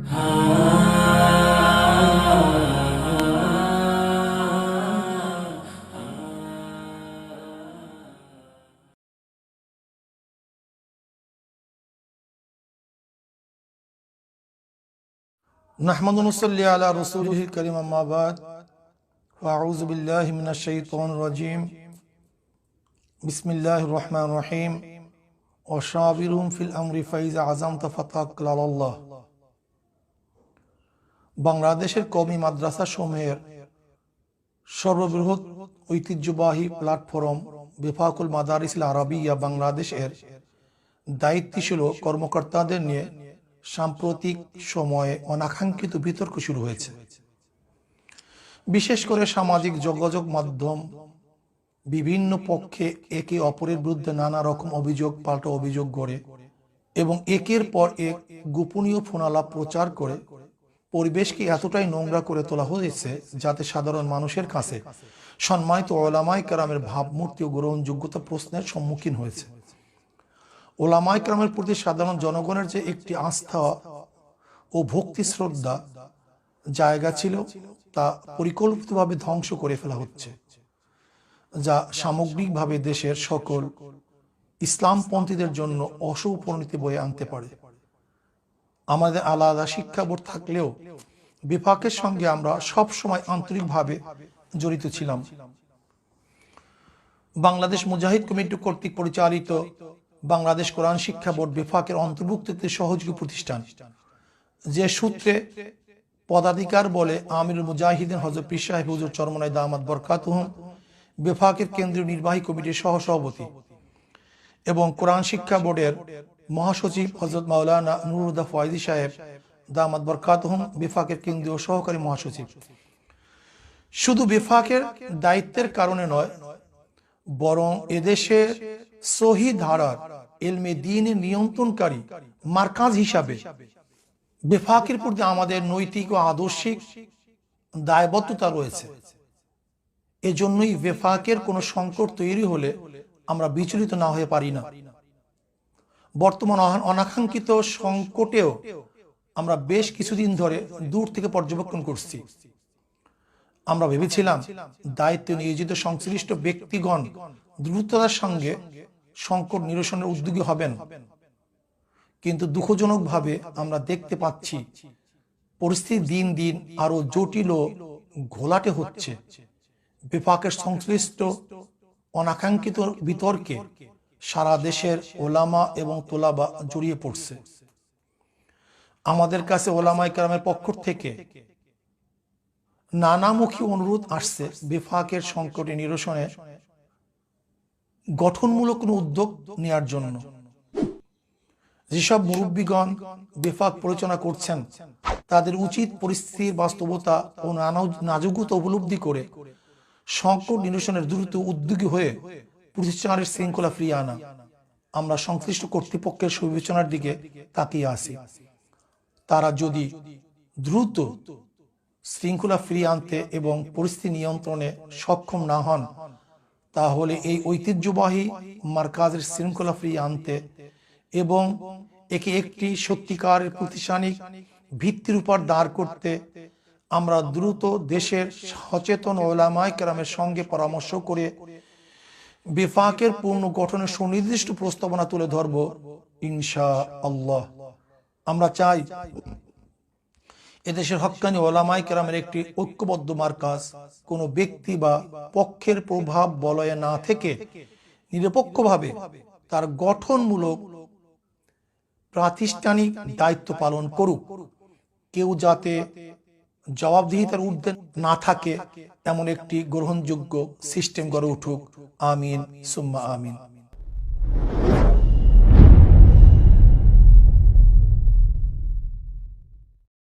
नहमदु व नसल्ली अला रसूलिहिल करीम अम्मा बाद अऊज़ु बिल्लाहि मिनश शैतानिर रजीम बिस्मिल्लाहिर रहमानिर रहीम व शाविरहुम फिल अम्रि फइज़ा अज़मता फतवक्किल अलाल्लाह। বাংলাদেশের কওমি মাদ্রাসা সমূহের সর্ববৃহৎ ঐতিহ্যবাহী প্ল্যাটফর্ম বিফাকুল মাদারিসিল আরাবিয়া বাংলাদেশের দায়িত্বশীল কর্মকর্তাদের নিয়ে সাম্প্রতিক সময়ে অনাকাঙ্ক্ষিত বিতর্ক শুরু হয়েছে। বিশেষ করে সামাজিক যোগাযোগ মাধ্যম বিভিন্ন পক্ষে একে অপরের বিরুদ্ধে নানা রকম অভিযোগ পাল্টা অভিযোগ গড়ে এবং একের পর এক গোপনীয় ফোনালাপ প্রচার করে পরিবেশকে এতটাই নোংরা করে তোলা হয়েছে যাতে সাধারণ মানুষের কাছে সম্মানিত উলামায়ে কেরামের ভাবমূর্তি ও গ্রহণযোগ্যতা প্রশ্নের সম্মুখীন হয়েছে। উলামায়ে কেরামের প্রতি সাধারণ জনগণের যে একটি আস্থা ও ভক্তি শ্রদ্ধা জায়গা ছিল তা পরিকল্পিতভাবে ধ্বংস করে ফেলা হচ্ছে, যা সামগ্রিকভাবে দেশের সকল ইসলামপন্থীদের জন্য অশুভ পরিণতি বয়ে আনতে পারে। আমাদের আলাদা শিক্ষা বোর্ড থাকলেও বিফাকের সঙ্গে আমরা সব সময় আন্তরিকভাবে জড়িত ছিলাম। বাংলাদেশ মুজাহিদ কমিটি কর্তৃক পরিচালিত বাংলাদেশ কোরআন শিক্ষা বোর্ড বিফাকের অন্তর্ভুক্ত একটি সহযোগী প্রতিষ্ঠান, যে সূত্রে পদাধিকার বলে আমিরুল মুজাহিদিন হযরত পীর সাহেব হুজুর চরমনাই দামাত বরকাতুহুম বিফাকের কেন্দ্রীয় নির্বাহী কমিটির সহসভাপতি এবং কোরআন শিক্ষা বোর্ডের মহাসচিব হযরত মাওলানা নুরুল হুদা ফয়েজী সাহেব দামাত বরকাতুহুম বিফাকের কেন্দ্রীয় সহকারী মহাসচিব। শুধু বিফাকের দায়িত্বের কারণে নয়, বরং এদেশের সহি ধারার ইলমে দ্বীনের নিয়ন্ত্রণকারী মারকাজ হিসাবে বিফাকের প্রতি আমাদের নৈতিক ও আদর্শিক দায়বদ্ধতা রয়েছে। এজন্যই বিফাকের কোনো সংকট তৈরি হলে আমরা বিচলিত না হয়ে পারি না। বর্তমান অনাকাঙ্ক্ষিত সংকটেও আমরা বেশ কিছুদিন ধরে দূর থেকে পর্যবেক্ষণ করছি। আমরা ভেবেছিলাম দায়িত্ব নিয়োজিত সংশ্লিষ্ট ব্যক্তিগণ দ্রুততার সঙ্গে সংকট নিরসনের উদ্যোগী হবেন, কিন্তু দুঃখজনকভাবে আমরা দেখতে পাচ্ছি পরিস্থিতি দিন দিন আরো জটিল ও ঘোলাটে হচ্ছে। বিফাকের সংশ্লিষ্ট অনাকাঙ্ক্ষিত বিতর্কে সারা দেশের ওলামা এবং তোলাবা জড়িয়ে পড়ছে। আমাদের কাছে ওলামায়ে কেরামের পক্ষ থেকে নানামুখী অনুরোধ আসছে বিফাকের সংকটে নিরসনে গঠনমূলক কোনো উদ্যোগ নেওয়ার জন্য। যেসব মুরব্বীগণ বিফাক পরিচালনা করছেন তাদের উচিত পরিস্থিতির বাস্তবতা ও নাজুকতা উপলব্ধি করে সংকট নিরসনের দ্রুত উদ্যোগী হয়ে প্রতিষ্ঠানের শৃঙ্খলা ফিরিয়ে আনা। আমরা সংশ্লিষ্ট কর্তৃপক্ষের সুবিবেচনার দিকে তাকিয়ে আছি। তারা যদি দ্রুত শৃঙ্খলা ফিরিয়ে আনতে এবং পরিস্থিতি নিয়ন্ত্রণে সক্ষম না হন, তাহলে এই ঐতিহ্যবাহী মারকাজের শৃঙ্খলা ফিরিয়ে আনতে এবং একে একটি সত্যিকারের প্রাতিষ্ঠানিক ভিত্তির উপর দাঁড় করতে আমরা দ্রুত দেশের সচেতন উলামায়ে কেরামের সঙ্গে পরামর্শ করে বিফাকের পূর্ণ গঠনের সুনির্দিষ্ট প্রস্তাবনা তুলে ধরব ইনশাআল্লাহ। আমরা চাই এদেশের হক্কানি উলামায়ে কেরামের একটি ঐক্যবদ্ধ মারকাজ কোনো ব্যক্তি বা পক্ষের প্রভাব বলয়ে না থেকে নিরপেক্ষভাবে তার গঠনমূলক প্রাতিষ্ঠানিক দায়িত্ব পালন করুক। কেউ যাতে জবাবদিহিতার ঊর্ধ্বে না থাকে এমন একটি গ্রহণযোগ্য সিস্টেম গড়ে উঠুক। আমিন সুম্মা আমিন।